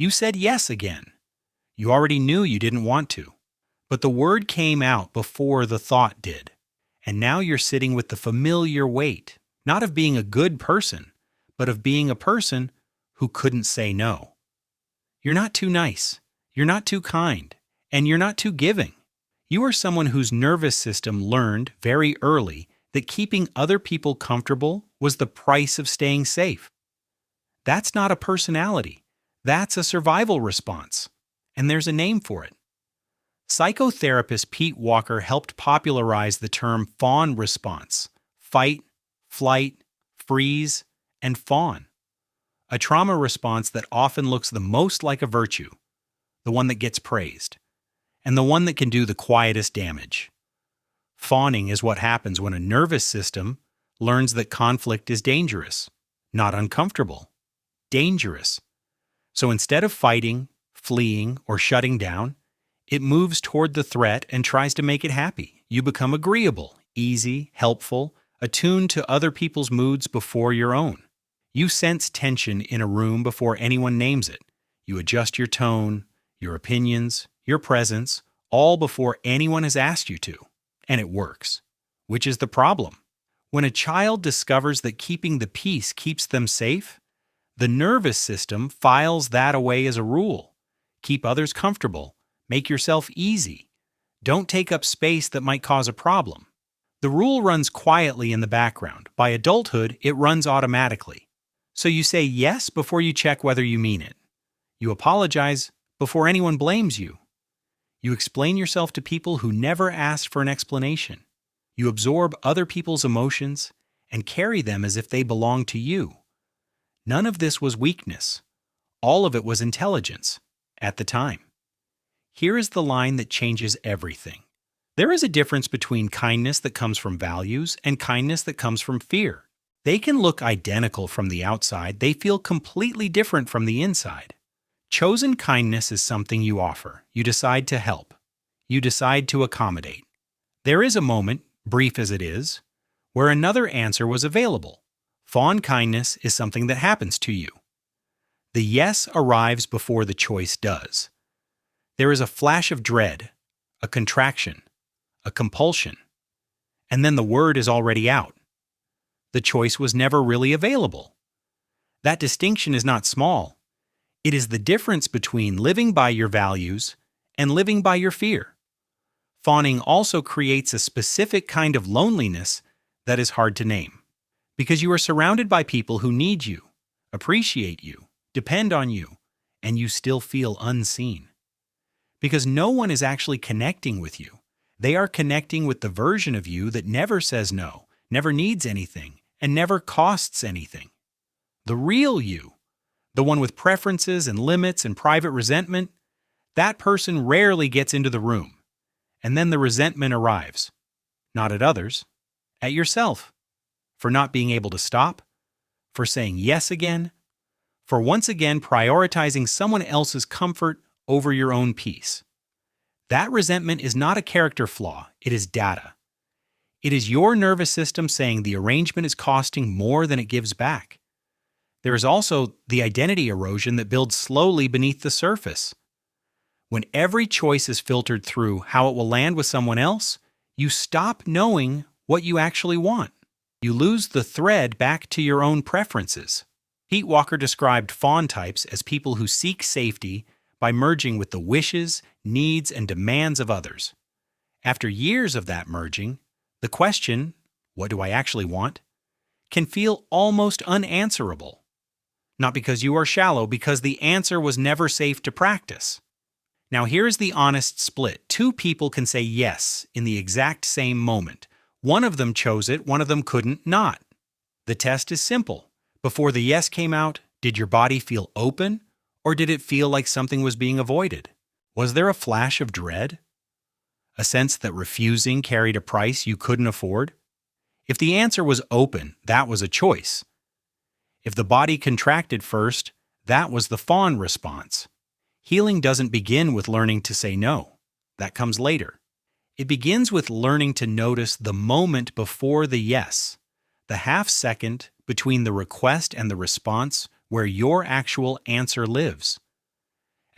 You said yes again. You already knew you didn't want to. But the word came out before the thought did. And now you're sitting with the familiar weight, not of being a good person, but of being a person who couldn't say no. You're not too nice. You're not too kind. And you're not too giving. You are someone whose nervous system learned very early that keeping other people comfortable was the price of staying safe. That's not a personality. That's a survival response. And there's a name for it. Psychotherapist Pete Walker helped popularize the term Fawn response: fight, flight, freeze, and fawn. A trauma response that often looks the most like a virtue, the one that gets praised, and the one that can do the quietest damage. Fawning is what happens when a nervous system learns that conflict is dangerous, not uncomfortable, dangerous. So instead of fighting, fleeing, or shutting down, it moves toward the threat and tries to make it happy. You become agreeable, easy, helpful, attuned to other people's moods before your own. You sense tension in a room before anyone names it. You adjust your tone, your opinions, your presence, all before anyone has asked you to. And it works. Which is the problem. When a child discovers that keeping the peace keeps them safe, the nervous system files that away as a rule. Keep others comfortable. Make yourself easy. Don't take up space that might cause a problem. The rule runs quietly in the background. By adulthood, it runs automatically. So you say yes before you check whether you mean it. You apologize before anyone blames you. You explain yourself to people who never asked for an explanation. You absorb other people's emotions and carry them as if they belong to you. None of this was weakness. All of it was intelligence at the time. Here is the line that changes everything. There is a difference between kindness that comes from values and kindness that comes from fear. They can look identical from the outside. They feel completely different from the inside. Chosen kindness is something you offer. You decide to help. You decide to accommodate. There is a moment, brief as it is, where another answer was available. Fawn kindness is something that happens to you. The yes arrives before the choice does. There is a flash of dread, a contraction, a compulsion, and then the word is already out. The choice was never really available. That distinction is not small. It is the difference between living by your values and living by your fear. Fawning also creates a specific kind of loneliness that is hard to name, because you are surrounded by people who need you, appreciate you, depend on you, and you still feel unseen. Because no one is actually connecting with you. They are connecting with the version of you that never says no, never needs anything, and never costs anything. The real you, the one with preferences and limits and private resentment, that person rarely gets into the room. And then the resentment arrives. Not at others, at yourself. For not being able to stop, for saying yes again, for once again prioritizing someone else's comfort over your own peace. That resentment is not a character flaw, it is data. It is your nervous system saying the arrangement is costing more than it gives back. There is also the identity erosion that builds slowly beneath the surface. When every choice is filtered through how it will land with someone else, you stop knowing what you actually want. You lose the thread back to your own preferences. Pete Walker described fawn types as people who seek safety by merging with the wishes, needs, and demands of others. After years of that merging, the question, what do I actually want, can feel almost unanswerable. Not because you are shallow, because the answer was never safe to practice. Now here's the honest split. Two people can say yes in the exact same moment. One of them chose it, one of them couldn't not. The test is simple. Before the yes came out, did your body feel open, or did it feel like something was being avoided? Was there a flash of dread? A sense that refusing carried a price you couldn't afford? If the answer was open, that was a choice. If the body contracted first, that was the fawn response. Healing doesn't begin with learning to say no. That comes later. It begins with learning to notice the moment before the yes, the half second between the request and the response where your actual answer lives.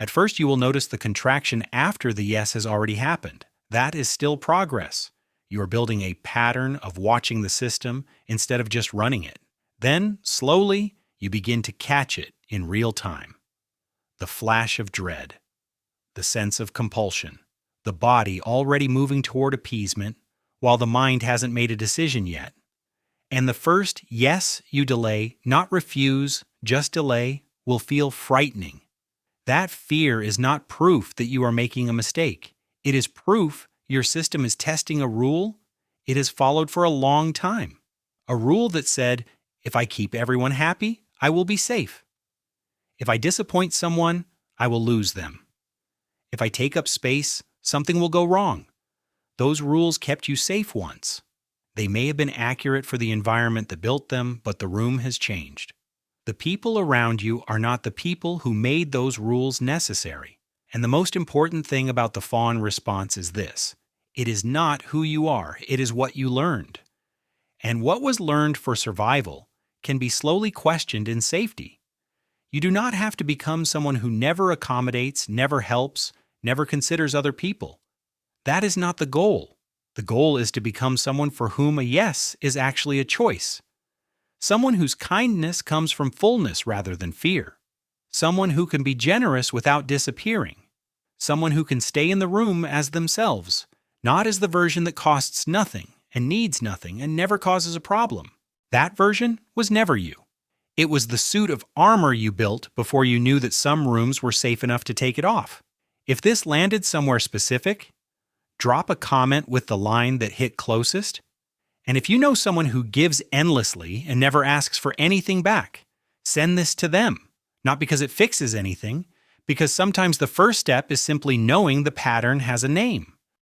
At first, you will notice the contraction after the yes has already happened. That is still progress. You are building a pattern of watching the system instead of just running it. Then, slowly, you begin to catch it in real time. The flash of dread, the sense of compulsion, the body already moving toward appeasement while the mind hasn't made a decision yet. And the first yes you delay, not refuse, just delay, will feel frightening. That fear is not proof that you are making a mistake. It is proof your system is testing a rule it has followed for a long time. A rule that said, if I keep everyone happy, I will be safe. If I disappoint someone, I will lose them. If I take up space, something will go wrong. Those rules kept you safe once. They may have been accurate for the environment that built them, but the room has changed. The people around you are not the people who made those rules necessary. And the most important thing about the Fawn response is this: it is not who you are, it is what you learned. And what was learned for survival can be slowly questioned in safety. You do not have to become someone who never accommodates, never helps, never considers other people. That is not the goal. The goal is to become someone for whom a yes is actually a choice. Someone whose kindness comes from fullness rather than fear. Someone who can be generous without disappearing. Someone who can stay in the room as themselves, not as the version that costs nothing and needs nothing and never causes a problem. That version was never you. It was the suit of armor you built before you knew that some rooms were safe enough to take it off. If this landed somewhere specific, drop a comment with the line that hit closest. And if you know someone who gives endlessly and never asks for anything back, send this to them. Not because it fixes anything, because sometimes the first step is simply knowing the pattern has a name.